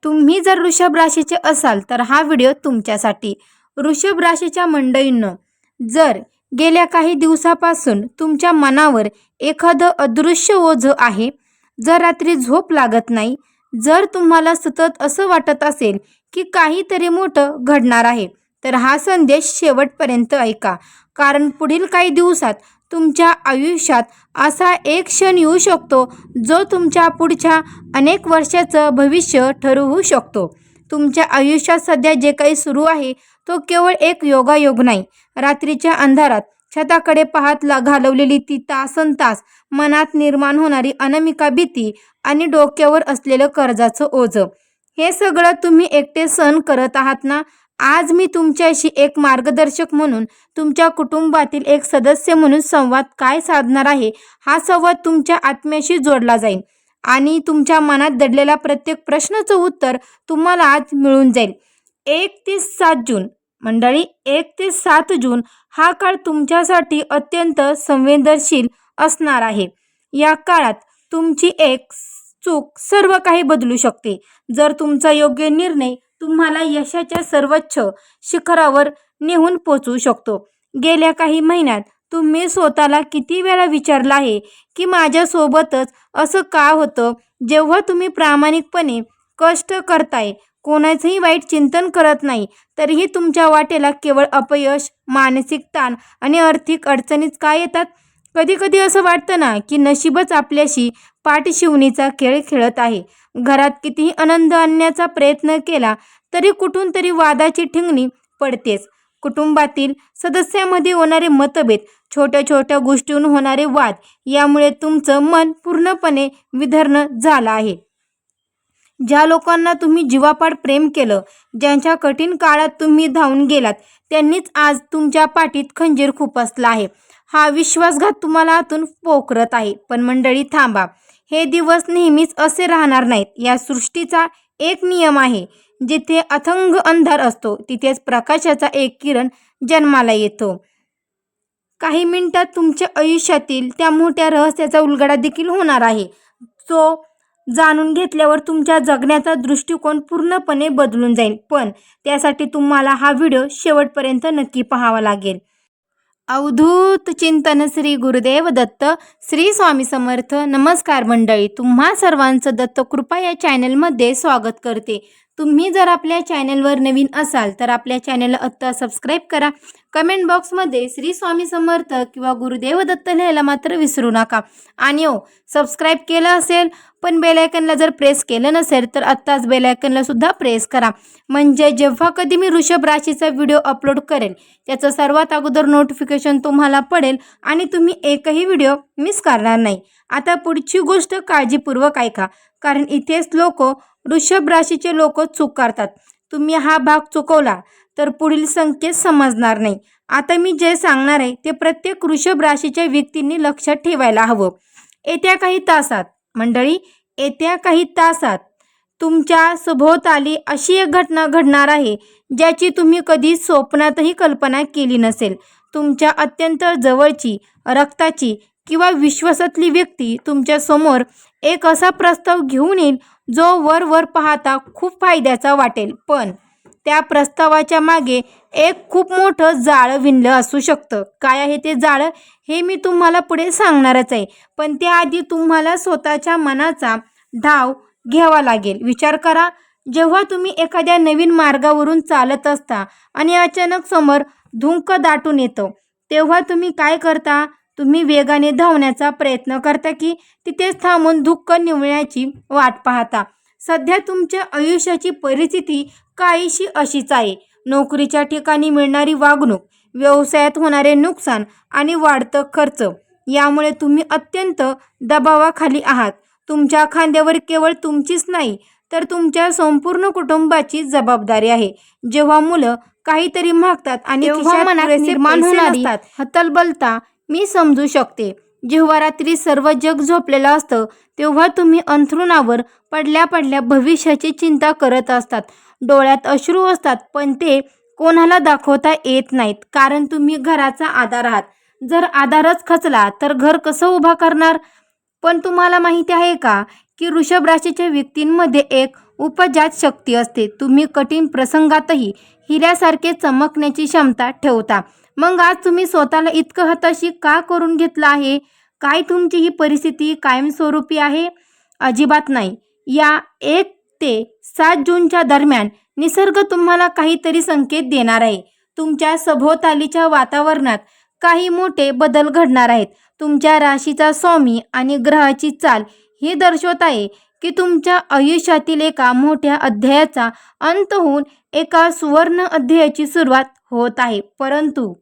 तुम्ही जर वृषभ राशीचे असाल तर हा व्हिडिओ तुमच्यासाठी। वृषभ राशीच्या मंडळींनो, जर गेल्या काही दिवसापासून तुमच्या मनावर एखादं अदृश्य ओझं आहे, जर रात्री झोप लागत नाही, जर तुम्हाला सतत असं वाटत असेल की काहीतरी मोठं घडणार आहे, तर हा संदेश शेवटपर्यंत ऐका। कारण पुढील काही दिवसात तुमच्या आयुष्यात असा एक क्षण येऊ शकतो जो तुमच्या पुढच्या अनेक वर्षाचं भविष्य ठरवू शकतो। तुमच्या आयुष्यात सध्या जे काही सुरू आहे तो केवळ एक योगायोग नाही। रात्रीच्या अंधारात छताकडे पाहत घालवलेली ती तासनतास मनात निर्माण होणारी अनामिका भीती आणि डोक्यावर असलेलं कर्जाचं ओझं, हे सगळं तुम्ही एकटे सहन करत आहात ना? आज मी तुमच्याशी एक मार्गदर्शक म्हणून, तुमच्या कुटुंबातील एक सदस्य म्हणून संवाद काय साधणार आहे। हा संवाद तुमच्या आत्म्याशी जोडला जाईल आणि तुमच्या मनात दडलेला प्रत्येक प्रश्नाचं उत्तर तुम्हाला आज मिळून जाईल। 1 ते 7 जून मंडळी, 1 ते 7 जून हा काळ तुमच्यासाठी अत्यंत संवेदनशील असणार आहे। या काळात तुमची एक चूक सर्व काही बदलू शकते। जर तुमचा योग्य निर्णय तुम्हाला यशाच्या सर्वोच्च शिखरावर नेऊन पोहोचवू शकतो। गेल्या काही महिन्यात तुम्ही स्वतःला किती वेळा विचारलं आहे की माझ्यासोबतच असं का होतं? जेव्हा तुम्ही प्रामाणिकपणे कष्ट करताय, कोणाचंही वाईट चिंतन करत नाही, तरीही तुमच्या वाटेला केवळ अपयश, मानसिक ताण आणि आर्थिक अडचणीच का येतात? कधी-कधी असं वाटतं ना की नशीबच आपल्याशी पाठशिवणीचा खेळ खेळत आहे। घरात कितीही आनंद आणण्याचा प्रयत्न केला तरी कुठून तरी वादाची ठिणगी पडतेच। कुटुंबातील सदस्यांमध्ये होणारे मतभेद, छोट्या-छोट्या गोष्टींहून होणारे वाद, यामुळे तुमचं मन पूर्णपणे विदीर्ण झालं आहे। ज्या लोकांना तुम्ही जीवापाड प्रेम केलं, ज्यांच्या कठीण काळात तुम्ही धावून गेलात, त्यांनीच आज तुमच्या पाठीत खंजीर खुपसला आहे। हा विश्वासघात तुम्हाला आतून पोखरत आहे। पण मंडळी थांबा, हे दिवस नेहमीच असे राहणार नाहीत। या सृष्टीचा एक नियम आहे, जिथे अथांग अंधार असतो तिथेच प्रकाशाचा एक किरण जन्माला येतो। काही मिनिटात तुमच्या आयुष्यातील त्या मोठ्या रहस्याचा उलगडा देखील होणार आहे, जो जाणून घेतल्यावर तुमच्या जगण्याचा दृष्टिकोन पूर्णपणे बदलून जाईल। पण त्यासाठी तुम्हाला हा व्हिडिओ शेवटपर्यंत नक्की पाहावा लागेल। अवधूत चिंतन श्री गुरुदेव दत्त, श्री स्वामी समर्थ। नमस्कार मंडळी, तुम्हा सर्वांचं दत्त कृपा या चॅनलमध्ये स्वागत करते। तुम्ही जर आपल्या चॅनलवर नवीन असाल तर आपल्या चॅनलला आत्ता सबस्क्राईब करा। कमेंट बॉक्समध्ये श्री स्वामी समर्थ किंवा गुरुदेव दत्त लिहायला मात्र विसरू नका। आणि सबस्क्राईब केलं असेल पण बेल आयकनला जर प्रेस केलं नसेल तर आत्ताच बेल आयकनला सुद्धा प्रेस करा, म्हणजे जेव्हा कधी मी वृषभ राशीचा व्हिडिओ अपलोड करेल त्याचं सर्वात अगोदर नोटिफिकेशन तुम्हाला पडेल आणि तुम्ही एकही व्हिडिओ मिस करणार नाही। आता पुढची गोष्ट काळजीपूर्वक ऐका, कारण इथेच वृषभ राशीचे लोक चूक करतात। तुम्ही हा भाग चुकवला तर पुढील संकेत समजणार नाही। आता मी जे सांगणार आहे ते प्रत्येक वृषभ राशीच्या व्यक्तींनी लक्षात ठेवायला हवं। येत्या काही तासात मंडळी, येत्या काही तासात तुमच्या सभोवताली अशी एक घटना घडणार आहे ज्याची तुम्ही कधी स्वप्नातही कल्पना केली नसेल। तुमच्या अत्यंत जवळची, रक्ताची किंवा विश्वासातली व्यक्ती तुमच्या समोर एक असा प्रस्ताव घेऊन येईल जो वर पाहता खूप फायद्याचा वाटेल, पण त्या प्रस्तावाच्या मागे एक खूप मोठं जाळं विणलं असू शकतं। काय आहे ते जाळं हे मी तुम्हाला पुढे सांगणारच आहे, पण त्याआधी तुम्हाला स्वतःच्या मनाचा ठाव घ्यावा लागेल। विचार करा, जेव्हा तुम्ही एखाद्या नवीन मार्गावरून चालत असता आणि अचानक समोर धुंक दाटून येतं, तेव्हा तुम्ही काय करता? तुम्ही वेगाने धावण्याचा प्रयत्न करता की तिथेच थांबून धुक्क निवळण्याची वाट पाहता? सध्या तुमच्या आयुष्याची परिस्थिती काहीशी अशीच आहे। नोकरीच्या ठिकाणी मिळणारी वागणूक, व्यवसायात होणारे नुकसान आणि वाढतं खर्च, यामुळे तुम्ही अत्यंत दबावाखाली आहात। तुमच्या खांद्यावर केवळ तुमचीच नाही तर तुमच्या संपूर्ण कुटुंबाची जबाबदारी आहे। जेव्हा मुलं काहीतरी मागतात आणि मनात निर्माण होणारी हतबलता मी समजू शकते। जेव्हा रात्री सर्व जग झोपलेलं असतं तेव्हा तुम्ही अंथरुणावर पडल्या भविष्याची चिंता करत असतात। डोळ्यात अश्रू असतात पण ते कोणाला दाखवता येत नाहीत, कारण तुम्ही घराचा आधार आहात। जर आधारच खचला तर घर कसं उभा करणार? पण तुम्हाला माहिती आहे का की वृषभ राशीच्या व्यक्तींमध्ये एक उपजात शक्ती असते. तुम्ही कठीण प्रसंगातही हिऱ्यासारखे चमकण्याची क्षमता ठेवता. मग आज तुम्ही स्वतःला इतकं हताशी का करून घेतलं आहे? काय तुमची ही परिस्थिती कायमस्वरूपी आहे? अजिबात नाही. या 1 ते 7 जूनच्या दरम्यान निसर्ग तुम्हाला काहीतरी संकेत देणार आहे. तुमच्या सभोवतालीच्या वातावरणात काही मोठे बदल घडणार आहेत. तुमच्या राशीचा स्वामी आणि ग्रहाची चाल हे दर्शवत आहे की तुमच्या आयुष्यातील एका मोठ्या अध्यायाचा अंत होऊन एका सुवर्ण अध्यायाची सुरुवात होत आहे. परंतु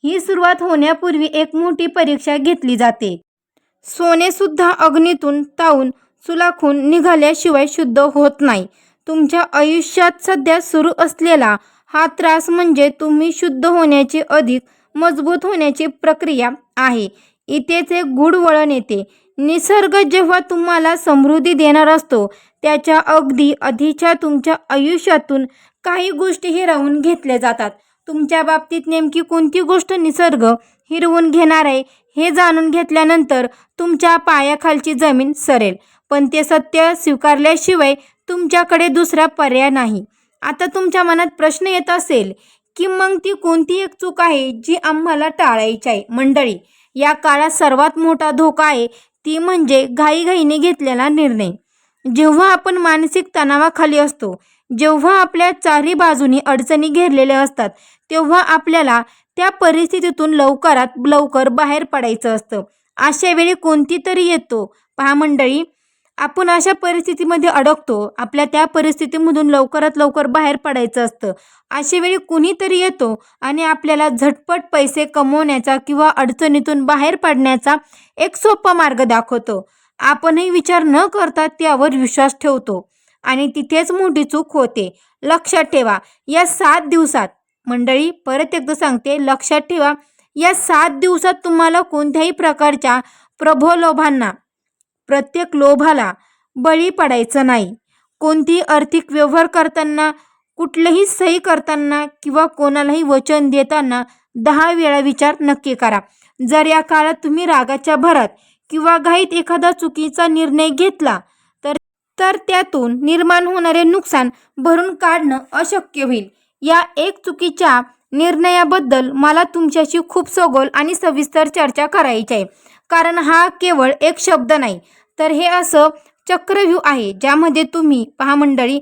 ही सुरुवात होण्यापूर्वी एक मोठी परीक्षा घेतली जाते. सोने सुद्धा अग्नीतून तावून सुलाखून निघाल्याशिवाय शुद्ध होत नाही. तुमच्या आयुष्यात सध्या सुरू असलेला हा त्रास म्हणजे तुम्ही शुद्ध होण्याची अधिक मजबूत होण्याची प्रक्रिया आहे. इथेच एक गूढ वळण येते. निसर्ग जेव्हा तुम्हाला समृद्धी देणार असतो त्याच्या अगदी आधीच्या तुमच्या आयुष्यातून काही गोष्टी हिरावून घेतल्या जातात. तुमच्या बाबतीत नेमकी कोणती गोष्ट निसर्ग हिरवून घेणार आहे हे जाणून घेतल्यानंतर तुमच्या पायाखालची जमीन सरेल. पण ते सत्य स्वीकारल्याशिवाय तुमच्याकडे दुसरा पर्याय नाही. आता तुमच्या मनात प्रश्न येत असेल की मग ती कोणती एक चूक आहे जी आम्हाला टाळायची आहे? मंडळी, या काळात सर्वात मोठा धोका आहे ती म्हणजे घाईघाईने घेतलेला निर्णय. जेव्हा आपण मानसिक तणावाखाली असतो, जेव्हा आपल्या चारी बाजूनी अडचणी घेरलेल्या असतात, तेव्हा आपल्याला त्या परिस्थितीतून लवकरात लवकर बाहेर पडायचं असतं. अशा वेळी कोणती तरी येतो. पहा मंडळी, आपण अशा परिस्थितीमध्ये अडकतो. आपल्या त्या परिस्थितीमधून लवकरात लवकर बाहेर पडायचं असतं. अशा वेळी कुणीतरी येतो आणि आपल्याला झटपट पैसे कमवण्याचा किंवा अडचणीतून बाहेर पडण्याचा एक सोपा मार्ग दाखवतो. आपणही विचार न करता त्यावर विश्वास ठेवतो आणि तिथेच मोठी चूक होते. लक्षात ठेवा, या 7 दिवसात, मंडळी परत एकदा सांगते, लक्षात ठेवा, या 7 दिवसात तुम्हाला कोणत्याही प्रकारच्या प्रलोभांना, प्रत्येक लोभाला बळी पडायचं नाही. कोणतीही आर्थिक व्यवहार करताना, कुठलीही सही करताना किंवा कोणालाही वचन देताना 10 वेळा विचार नक्की करा. जर या काळात तुम्ही रागाच्या भरात किंवा घाईत एखादा चुकीचा निर्णय घेतला तर त्यातून निर्माण होणारे नुकसान भरून काढणं अशक्य होईल. या एक चुकीच्या निर्णयाबद्दल मला तुमच्याशी खूप सखोल आणि सविस्तर चर्चा करायची आहे. कारण हा केवळ एक शब्द नाही, तर हे असं चक्रव्यूह आहे ज्यामध्ये तुम्ही, पहा मंडळी,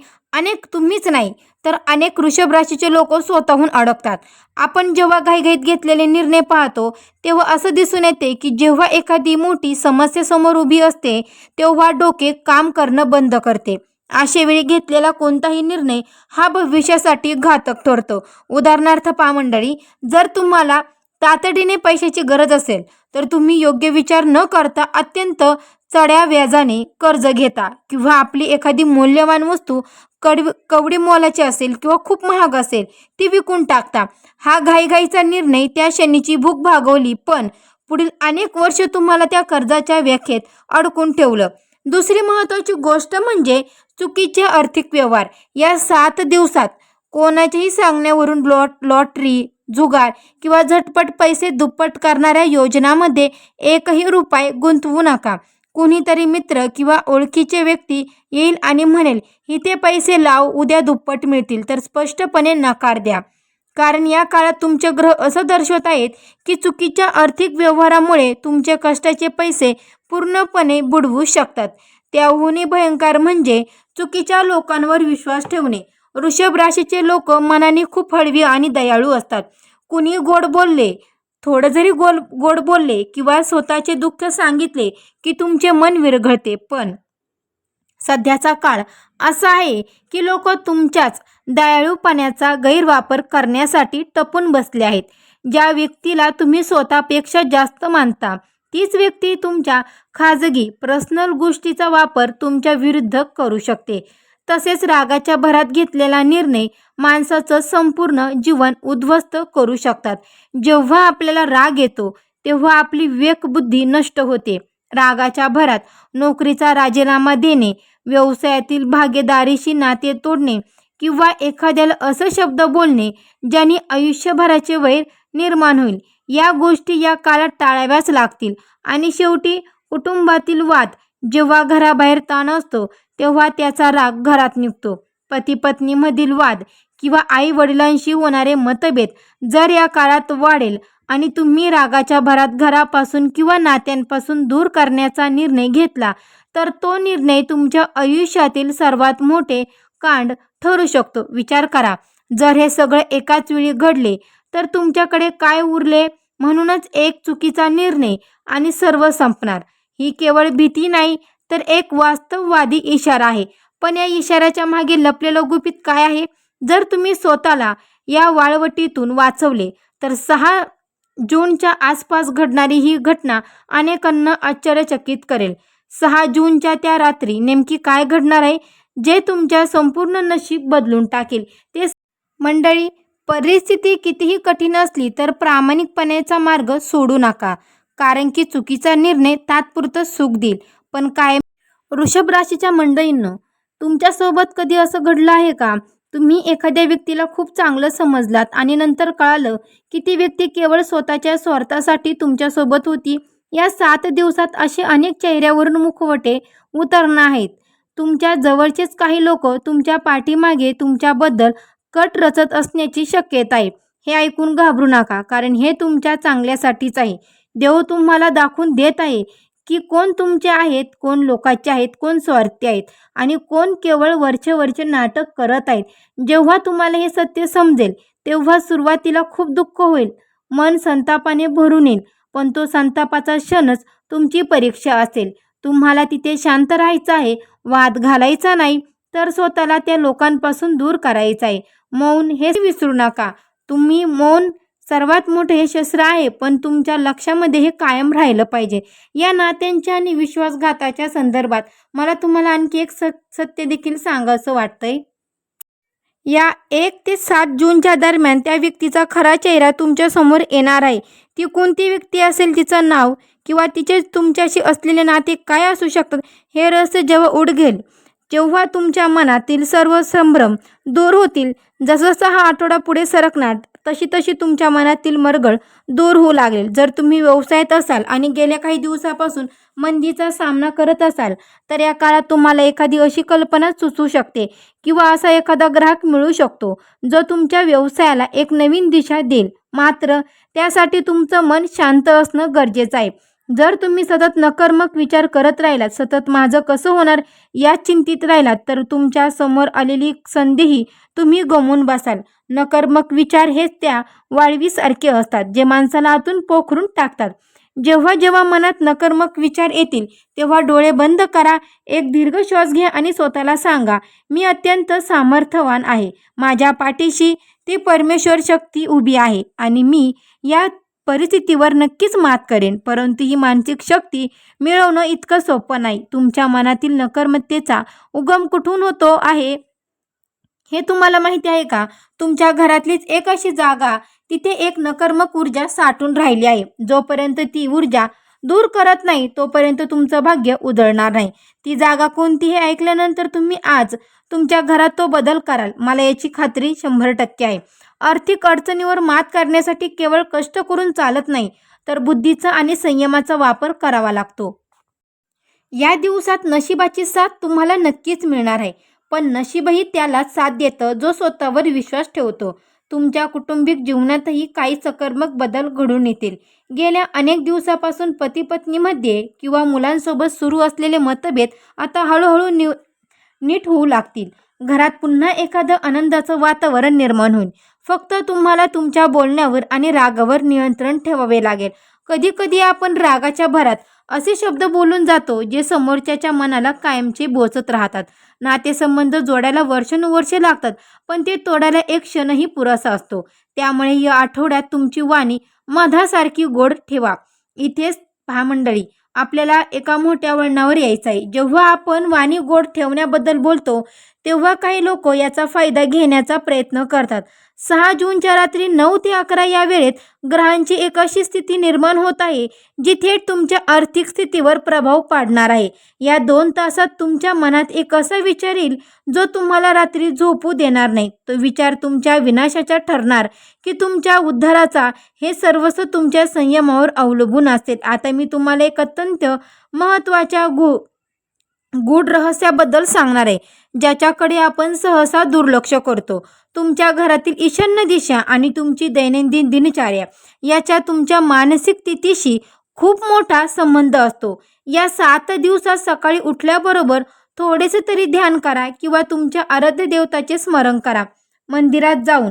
तुम्हीच नाही तर अनेक वृषभ राशीचे लोक स्वतःहून अडकतात. आपण जेव्हा घाईघाईत घेतलेले निर्णय पाहतो तेव्हा असं दिसून येते की जेव्हा एखादी मोठी समस्या समोर उभी असते तेव्हा डोके काम करणं बंद करते. अशा वेळी घेतलेला कोणताही निर्णय हा भविष्यासाठी घातक ठरतो. उदाहरणार्थ पहा मंडळी, जर तुम्हाला तातडीने पैशाची गरज असेल तर तुम्ही योग्य विचार न करता अत्यंत चढ्या व्याजाने कर्ज घेता किंवा आपली एखादी मौल्यवान वस्तू कवडी मोलाची असेल किंवा खूप महाग असेल ती विकून टाकता. हा घाईघाईचा निर्णय त्या क्षणीची भूक भागवली, पण पुढील अनेक वर्ष तुम्हाला त्या कर्जाच्या व्याख्येत अडकून ठेवलं. दुसरी महत्त्वाची गोष्ट म्हणजे चुकीचे आर्थिक व्यवहार. या 7 दिवसात कोणाच्याही सांगण्यावरून लॉटरी, जुगार किंवा झटपट पैसे दुप्पट करणाऱ्या योजनांमध्ये एकही रुपये गुंतवू नका. कुणीतरी मित्र किंवा ओळखीचे व्यक्ती येईल आणि म्हणेल इथे पैसे लाव, उद्या दुप्पट मिळतील, तर स्पष्टपणे नकार द्या. कारण या काळात तुमचे ग्रह असं दर्शवत आहेत की चुकीच्या आर्थिक व्यवहारामुळे तुमचे कष्टाचे पैसे पूर्णपणे बुडवू शकतात. त्याहूनही भयंकर म्हणजे चुकीच्या लोकांवर विश्वास ठेवणे. वृषभ राशीचे लोक मनाने खूप हळवी आणि दयाळू असतात. कुणी थोडं जरी गोड बोलले किंवा स्वतःचे दुःख सांगितले की तुमचे मन विरघळते. पण सध्याचा काळ असा आहे की लोक तुमच्याच दयाळूपणाचा गैरवापर करण्यासाठी टपून बसले आहेत. ज्या व्यक्तीला तुम्ही स्वतःपेक्षा जास्त मानता तीच व्यक्ती तुमच्या खाजगी पर्सनल गोष्टीचा वापर तुमच्या विरुद्ध करू शकते. तसेच रागाच्या भरात घेतलेला निर्णय माणसाचं संपूर्ण जीवन उद्ध्वस्त करू शकतात. जेव्हा आपल्याला राग येतो तेव्हा आपली विवेकबुद्धी नष्ट होते. रागाच्या भरात नोकरीचा राजीनामा देणे, व्यवसायातील भागीदारीशी नाते तोडणे किंवा एखाद्याला असं शब्द बोलणे ज्याने आयुष्यभराचे वैर निर्माण होईल, या गोष्टी या काळात टाळाव्याच लागतील. आणि शेवटी कुटुंबातील वाद. जेव्हा घराबाहेर ताण असतो तेव्हा त्याचा राग घरात निघतो. पती पत्नीमधील वाद किंवा आई वडिलांशी होणारे मतभेद जर या काळात वाढेल आणि तुम्ही रागाच्या भरात घरापासून किंवा नात्यांपासून दूर करण्याचा निर्णय घेतला तर तो निर्णय तुमच्या आयुष्यातील सर्वात मोठे कांड ठरू शकतो. विचार करा, जर हे सगळे एकाच वेळी घडले तर तुमच्याकडे काय उरले? म्हणूनच एक चुकीचा निर्णय आणि सर्व संपणार. ही केवळ भीती नाही तर एक वास्तववादी इशारा आहे. पण या इशाऱ्याच्या मागे लपलेलं गुपित काय आहे? जर तुम्ही स्वतःला या वाळवटीतून वाचवले तर 6 जूनच्या आसपास घडणारी ही घटना अनेकांना आश्चर्यचकित करेल. 6 जूनच्या त्या रात्री नेमकी काय घडणार आहे जे तुमच्या संपूर्ण नशीब बदलून टाकेल ते मंडळी, परिस्थिती कितीही कठीण असली तर प्रामाणिकपणाचा मार्ग सोडू नका. कारण की चुकीचा निर्णय तात्पुरतं सुख देईल पण कायम. वृषभ राशीच्या मंडळींनो, तुमच्यासोबत कधी असं घडलं आहे का? तुम्ही एखाद्या व्यक्तीला खूप चांगलं समजलात आणि नंतर कळालं की ती व्यक्ती केवळ स्वतःच्या स्वार्थासाठी तुमच्यासोबत होती. या 7 दिवसात असे अनेक चेहऱ्यावरून मुखवटे उतरणार आहेत. तुमच्या जवळचेच काही लोक तुमच्या पाठीमागे तुमच्याबद्दल कट रचत असण्याची शक्यता आहे. हे ऐकून घाबरू नका, कारण हे तुमच्या चांगल्यासाठीच आहे. देव तुम्हाला दाखवून देत आहे की कोण तुमचे आहेत, कोण लोकांचे आहेत, कोण स्वार्थी आहेत आणि कोण केवळ वरचे नाटक करत आहेत. जेव्हा तुम्हाला हे सत्य समजेल तेव्हा सुरुवातीला खूप दुःख होईल, मन संतापाने भरून येईल, पण तो संतापाचा क्षणच तुमची परीक्षा असेल. तुम्हाला तिथे शांत राहायचं आहे, वाद घालायचा नाही, तर स्वतःला त्या लोकांपासून दूर करायचं आहे. मौन हे विसरू नका. तुम्ही मौन सर्वात मोठे हे शस्त्र आहे, पण तुमच्या लक्षामध्ये हे कायम राहिलं पाहिजे. या नात्यांच्या आणि विश्वासघाताच्या संदर्भात मला तुम्हाला आणखी एक सत्य देखील सांगावंसं वाटतंय. या 1 ते 7 जूनच्या दरम्यान त्या व्यक्तीचा खरा चेहरा तुमच्या समोर येणार आहे. ती कोणती व्यक्ती असेल, तिचं नाव किंवा तिचे तुमच्याशी असलेले नाते काय असू शकतात, हे रहस्य जेव्हा उघडेल जेव्हा तुमच्या मनातील सर्व संभ्रम दूर होतील. जसजसा हा आठवडा पुढे सरकणार तशी तशी तुमच्या मनातील मरगळ दूर होऊ लागेल. जर तुम्ही व्यवसायात असाल आणि गेल्या काही दिवसापासून मंदीचा सामना करत असाल तर या काळात तुम्हाला एखादी अशी कल्पना सुचू शकते किंवा असा एखादा ग्राहक मिळू शकतो जो तुमच्या व्यवसायाला एक नवीन दिशा देईल. मात्र त्यासाठी तुमचं मन शांत असणं गरजेचं आहे. जर तुम्ही सतत नकारात्मक विचार करत राहिलात, सतत माझं कसं होणार या चिंतित राहिलात, तर तुमच्या समोर आलेली संधीही तुम्ही गमावून बसाल. नकारात्मक विचार हेच त्या वाळवीसारखे असतात जे माणसाला आतून पोखरून टाकतात. जेव्हा जेव्हा मनात नकारात्मक विचार येतील तेव्हा डोळे बंद करा, एक दीर्घ श्वास घ्या आणि स्वतःला सांगा, मी अत्यंत सामर्थ्यवान आहे. माझ्या पाठीशी ती परमेश्वर शक्ती उभी आहे आणि मी या परिस्थितीवर नक्कीच मात करेन. परंतु ही मानसिक शक्ती मिळवणं इतकं सोपं नाही. तुमच्या मनातील नकारात्मकतेचा उगम कुठून होतो आहे हे तुम्हाला माहिती आहे का? तुमच्या घरातलीच एक अशी जागा तिथे एक नकारात्मक ऊर्जा साठून राहिली आहे. जोपर्यंत ती ऊर्जा दूर करत नाही तोपर्यंत तुमचं भाग्य उधळणार नाही. ती जागा कोणती हे ऐकल्यानंतर तुम्ही आज तुमच्या घरात तो बदल कराल, मला याची खात्री 100% आहे. आर्थिक अडचणीवर मात करण्यासाठी केवळ कष्ट करून चालत नाही, तर बुद्धीचा आणि संयमाचा वापर करावा लागतो. या दिवसात नशिबाची साथ तुम्हाला नक्कीच मिळणार आहे, पण नशीबही त्यालाच साथ देतं जो स्वतःवर विश्वास ठेवतो. तुमच्या कौटुंबिक जीवनातही काही सकारात्मक बदल घडून येतील. गेल्या अनेक दिवसापासून पती पत्नीमध्ये किंवा मुलांसोबत सुरू असलेले मतभेद आता हळूहळू नीट होऊ लागतील. घरात पुन्हा एखादं आनंदाचं वातावरण निर्माण होईल. फक्त तुम्हाला तुमच्या बोलण्यावर आणि रागावर नियंत्रण ठेवावे लागेल. कधी कधी आपण रागाच्या भरात असे शब्द बोलून जातो जे समोरच्याच्या मनाला कायमचे बोचत राहतात. नातेसंबंध जोडायला वर्षानुवर्षे लागतात, पण ते तोडायला एक क्षणही पुरेसा असतो. त्यामुळे या आठवड्यात तुमची वाणी मधासारखी गोड ठेवा. इथेच पहा मंडळी, आपल्याला एका मोठ्या वळणावर यायचं आहे. जेव्हा आपण वाणी गोड ठेवण्याबद्दल बोलतो तेव्हा काही लोक याचा फायदा घेण्याचा प्रयत्न करतात. 6 जूनच्या रात्री 9 ते 11 या वेळेत ग्रहांची एक अशी स्थिती निर्माण होत आहे जी थेट तुमच्या आर्थिक स्थितीवर प्रभाव पाडणार आहे. या 2 तासात तुमच्या मनात एक असा विचार येईल जो तुम्हाला रात्री झोपू देणार नाही. तो विचार तुमच्या विनाशाचा ठरणार की तुमच्या उद्धाराचा, हे सर्वस्व तुमच्या संयमावर अवलंबून असेल. आता मी तुम्हाला एक अत्यंत महत्त्वाच्या गूढ रहस्याबद्दल सांगणार आहे, ज्याच्याकडे आपण सहसा दुर्लक्ष करतो. तुमच्या घरातील ईशान्य दिशा आणि तुमची दैनंदिन दिनचर्या याच्या तुमच्या मानसिक स्थितीशी खूप मोठा संबंध असतो. या 7 दिवसात सकाळी उठल्याबरोबर थोडेसे तरी ध्यान करा किंवा तुमच्या आराध्य देवताचे स्मरण करा. मंदिरात जाऊन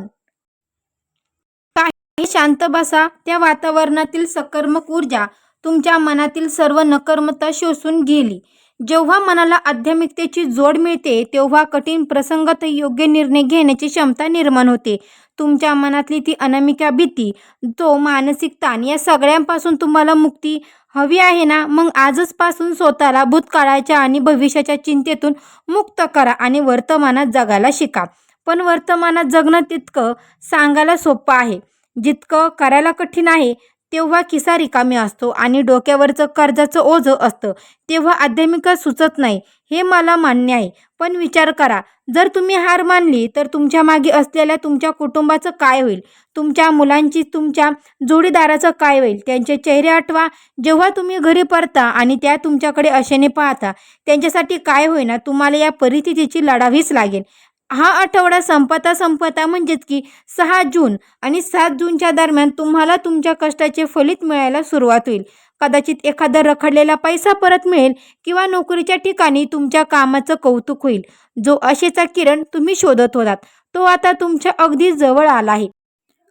काही शांत बसा. त्या वातावरणातील सकारात्मक ऊर्जा तुमच्या मनातील सर्व नकारात्मकता शोषून गेली. जेव्हा मनाला आध्यात्मिकतेची जोड मिळते तेव्हा कठीण प्रसंगात योग्य निर्णय घेण्याची क्षमता निर्माण होते. तुमच्या मनातली ती अनामिका भीती, तो मानसिक ताण या सगळ्यांपासून तुम्हाला मुक्ती हवी आहे ना? मग आजच पासून स्वतःला भूतकाळाच्या आणि भविष्याच्या चिंतेतून मुक्त करा आणि वर्तमानात जगायला शिका. पण वर्तमानात जगणं तितकं सांगायला सोपं आहे जितकं करायला कठीण आहे. तेव्हा खिसा रिकामी असतो आणि डोक्यावरचं कर्जाचं ओझं असतं तेव्हा आध्यात्मिकता सुचत नाही, हे मला मान्य आहे. पण विचार करा, जर तुम्ही हार मानली तर तुमच्या मागे असलेल्या तुमच्या कुटुंबाचं काय होईल? तुमच्या मुलांची, तुमच्या जोडीदाराचं काय होईल? त्यांचे चेहरे आठवा. जेव्हा तुम्ही घरी परता आणि त्या तुमच्याकडे आशेने पाहता, त्यांच्यासाठी काय होईना तुम्हाला या परिस्थितीची लढावीच लागेल. हा आठवडा संपता म्हणजेच की 6 जून आणि 7 जूनच्या दरम्यान तुम्हाला तुमच्या कष्टाचे फलित मिळायला सुरुवात होईल. कदाचित एखादा रखडलेला पैसा परत मिळेल किंवा नोकरीच्या ठिकाणी तुमच्या कामाचं कौतुक होईल. जो आशेचा किरण तुम्ही शोधत होतात तो आता तुमच्या अगदी जवळ आला आहे.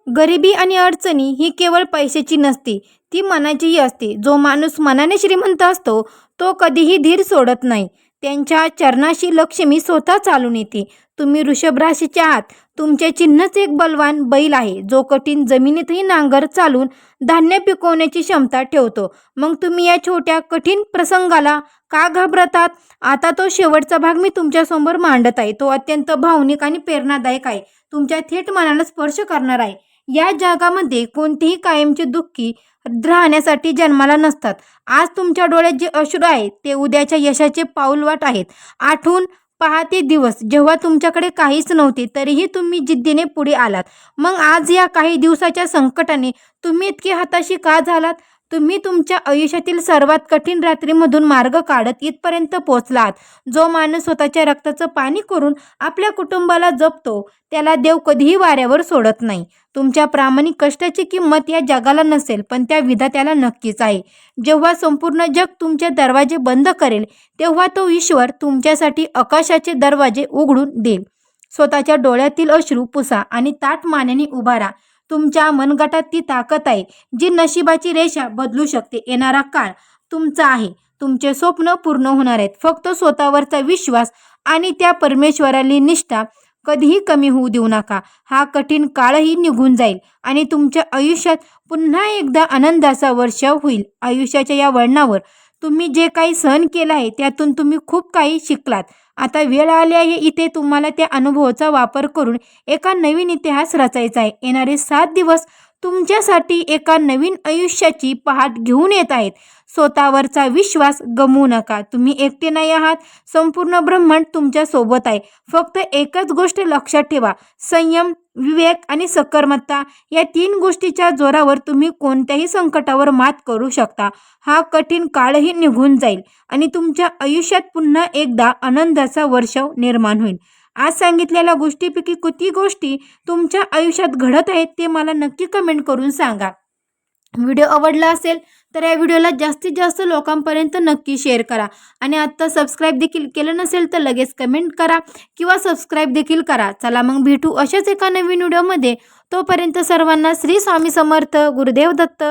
गरिबी आणि अडचणी ही केवळ पैशाची नसते, ती मनाचीही असते. जो माणूस मनाने श्रीमंत असतो तो कधीही धीर सोडत नाही. त्यांच्या चरणाशी लक्ष्मी स्वतः चालून येते. तुम्ही वृषभ राशीचे आहात. तुमचे चिन्हच एक बलवान बैल आहे, जो कठीण जमिनीतही नांगर चालून धान्य पिकवण्याची क्षमता ठेवतो. मग तुम्ही या छोट्या कठीण प्रसंगाला का घाबरतात? आता तो शेवटचा भाग मी तुमच्यासमोर मांडत आहे. तो अत्यंत भावनिक आणि प्रेरणादायक आहे. तुमच्या थेट मनाला स्पर्श करणार आहे. या जगामध्ये कोणतेही कायमचे दुःखी राहण्यासाठी जन्माला नसतात. आज तुमच्या डोळ्यात जे अश्रू आहेत ते उद्याच्या यशाचे पाऊलवाट आहेत. आठवून पहा ते दिवस जेव्हा तुमच्याकडे काहीच नव्हते तरीही तुम्ही जिद्दीने पुढे आलात. मग आज या काही दिवसाच्या संकटाने तुम्ही इतके हताशी का झालात? तुम्ही तुमच्या आयुष्यातील सर्वात कठीण रात्रीमधून मार्ग काढत इथपर्यंत पोहोचलात. जो माणूस स्वतःच्या रक्ताचं पाणी करून आपल्या कुटुंबाला जपतो त्याला देव कधीही वाऱ्यावर सोडत नाही. तुमच्या प्रामाणिक कष्टाची किंमत या जगाला नसेल पण त्या विधात्याला नक्कीच आहे. जेव्हा संपूर्ण जग तुमचे दरवाजे बंद करेल तेव्हा तो ईश्वर तुमच्यासाठी आकाशाचे दरवाजे उघडून देईल. स्वतःच्या डोळ्यातील अश्रू पुसा आणि ताठ मानेने उभा राहा. तुमच्या मनगटात ती ताकद आहे जी नशिबाची रेषा बदलू शकते. येणारा काळ तुमचा आहे. तुमचे स्वप्न पूर्ण होणार आहेत. फक्त स्वतःवरचा विश्वास आणि त्या परमेश्वराली निष्ठा कधीही कमी होऊ देऊ नका. हा कठीण काळही निघून जाईल आणि तुमच्या आयुष्यात पुन्हा एकदा आनंदाचा वर्षाव होईल. आयुष्याच्या या वळणावर तुम्ही जे काही सहन केलं आहे त्यातून तुम्ही खूप काही शिकलात. आता वेळ आली आहे इथे तुम्हाला त्या अनुभवाचा वापर करून एका नवीन इतिहास रचायचा आहे. येणारे 7 दिवस तुमच्यासाठी एका नवीन आयुष्याची पहाट घेऊन येत आहेत. स्वतःवरचा विश्वास गमवू नका. तुम्ही एकटे नाही आहात. संपूर्ण ब्रह्मांड तुमच्या सोबत आहे. फक्त एकच गोष्ट लक्षात ठेवा, संयम, विवेक आणि सकारात्मकता या 3 गोष्टीच्या जोरावर तुम्ही कोणत्याही संकटावर मात करू शकता. हा कठीण काळही निघून जाईल आणि तुमच्या आयुष्यात पुन्हा एकदा आनंदाचा वर्षाव निर्माण होईल. आज सांगितलेल्या गोष्टीपैकी किती गोष्टी तुमच्या आयुष्यात घडत आहेत ते मला नक्की कमेंट करून सांगा. व्हिडिओ आवडला असेल तर या व्हिडिओला जास्तीत जास्त लोकांपर्यंत नक्की शेअर करा आणि आत्ता सबस्क्राईब देखील केलं नसेल तर लगेच कमेंट करा किंवा सबस्क्राईब देखील करा. चला मग भेटू अशाच एका नवीन व्हिडिओमध्ये. तोपर्यंत सर्वांना श्री स्वामी समर्थ. गुरुदेव दत्त.